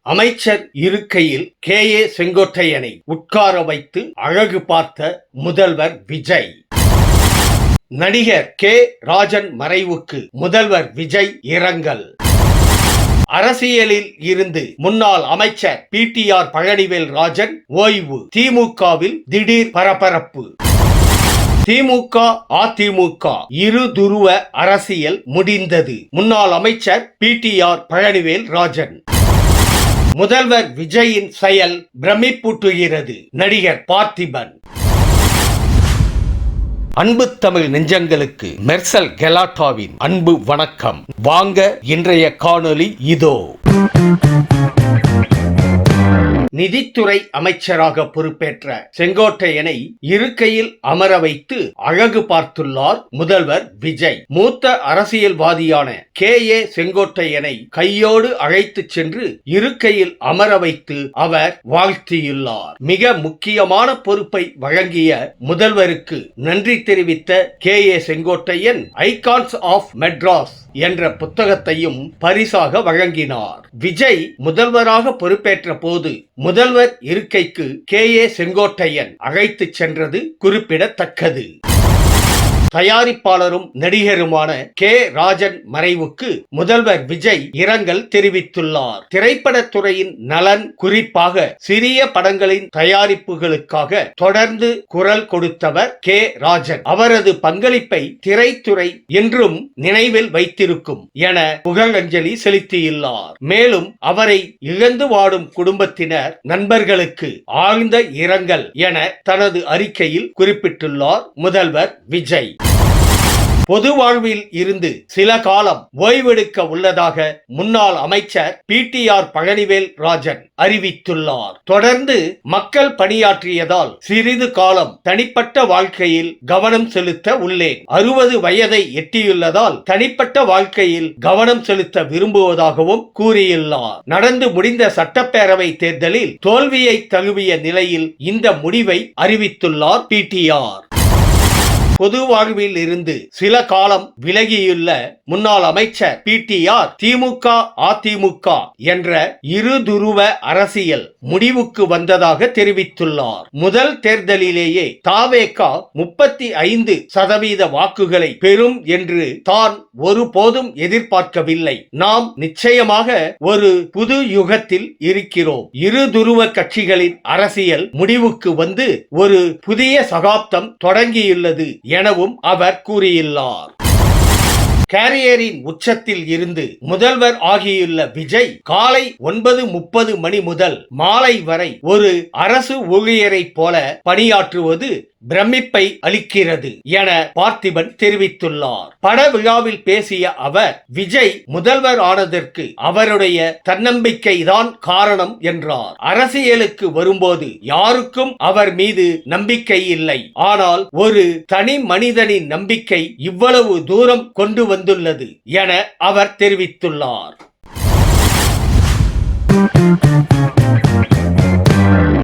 அமைச்சர் இருக்கையில் செங்கோட்டையனை உட்கார வைத்து அழகு பார்த்த முதல்வர் விஜய். நடிகர் ராஜன் மறைவுக்கு முதல்வர் விஜய் இரங்கல். அரசியலில் இருந்து முன்னாள் அமைச்சர் PTR பழனிவேல் ராஜன் ஓய்வு. திமுகவில் திடீர் பரபரப்பு. திமுக அதிமுக இருதுருவ அரசியல் முடிந்தது. முன்னாள் அமைச்சர் PTR பழனிவேல் ராஜன். முதல்வர் விஜயின் செயல் பிரமிப்பூட்டுகிறது. நடிகர் பார்த்திபன். அன்பு தமிழ் நெஞ்சங்களுக்கு மெர்சல் கெலாட்டாவின் அன்பு வணக்கம். வாங்க இன்றைய காணொளி இதோ. நிதித்துறை அமைச்சராக பொறுப்பேற்ற செங்கோட்டையனை இருக்கையில் அமர வைத்து அழகு பார்த்துள்ளார் முதல்வர் விஜய். மூத்த அரசியல்வாதியான செங்கோட்டையனை கையோடு அழைத்து சென்று இருக்கையில் அமர வைத்து அவர் வாழ்த்தியுள்ளார். மிக முக்கியமான பொறுப்பை வழங்கிய முதல்வருக்கு நன்றி தெரிவித்த செங்கோட்டையன் ஐகான்ஸ் ஆஃப் மெட்ராஸ் என்ற புத்தகத்தையும் பரிசாக வழங்கினார். விஜய் முதல்வராக பொறுப்பேற்ற போது முதல்வர் இருக்கைக்கு செங்கோட்டையன் அழைத்துச் சென்றது குறிப்பிடத்தக்கது. தயாரிப்பாளரும் நடிகருமான ராஜன் மறைவுக்கு முதல்வர் விஜய் இரங்கல் தெரிவித்துள்ளார். திரைப்படத்துறையின் நலன், குறிப்பாக சிறிய படங்களின் தயாரிப்புகளுக்காக தொடர்ந்து குரல் கொடுத்தவர் ராஜன். அவரது பங்களிப்பை திரைத்துறை என்றும் நினைவில் வைத்திருக்கும் என புகழஞ்சலி செலுத்தியுள்ளார். மேலும் அவரை இழந்து வாடும் குடும்பத்தினர், நண்பர்களுக்கு ஆழ்ந்த இரங்கல் என தனது அறிக்கையில் குறிப்பிட்டுள்ளார் முதல்வர் விஜய். பொது வாழ்வில் இருந்து சில காலம் ஓய்வெடுக்க உள்ளதாக முன்னாள் அமைச்சர் PTR பழனிவேல் ராஜன் அறிவித்துள்ளார். தொடர்ந்து மக்கள் பணியாற்றியதால் சிறிது காலம் தனிப்பட்ட வாழ்க்கையில் கவனம் செலுத்த உள்ளேன். 60 வயதை எட்டியுள்ளதால் தனிப்பட்ட வாழ்க்கையில் கவனம் செலுத்த விரும்புவதாகவும் கூறியுள்ளார். நடந்து முடிந்த சட்டப்பேரவை தேர்தலில் தோல்வியை தழுவிய நிலையில் இந்த முடிவை அறிவித்துள்ளார் PTR. பொது வாழ்வில் இருந்து சில காலம் விலகியுள்ள முன்னாள் அமைச்சர் PTR திமுக அதிமுக என்ற இருதுருவ அரசியல் முடிவுக்கு வந்ததாக தெரிவித்துள்ளார். முதல் தேர்தலிலேயே தாவேக 35% வாக்குகளை பெறும் என்று தான் ஒருபோதும் எதிர்பார்க்கவில்லை. நாம் நிச்சயமாக ஒரு புது யுகத்தில் இருக்கிறோம். இருதுருவ கட்சிகளின் அரசியல் முடிவுக்கு வந்து ஒரு புதிய சகாப்தம் தொடங்கியுள்ளது எனவும் அவர் கூறியுள்ளார். கேரியரின் உச்சத்தில் இருந்து முதல்வர் ஆகியுள்ள விஜய் காலை 9:30 மணி முதல் மாலை வரை ஒரு அரசு ஊழியரைப் போல பணியாற்றுவது பிரமிப்பை அளிக்கிறது என பார்த்திபன் தெரிவித்துள்ளார். பட விழாவில் பேசிய அவர், விஜய் முதல்வர் ஆனதற்கு அவருடைய தன்னம்பிக்கை தான் காரணம் என்றார். அரசியலுக்கு வரும்போது யாருக்கும் அவர் மீது நம்பிக்கை இல்லை. ஆனால் ஒரு தனி மனிதனின் நம்பிக்கை இவ்வளவு தூரம் கொண்டு வந்துள்ளது என அவர் தெரிவித்துள்ளார்.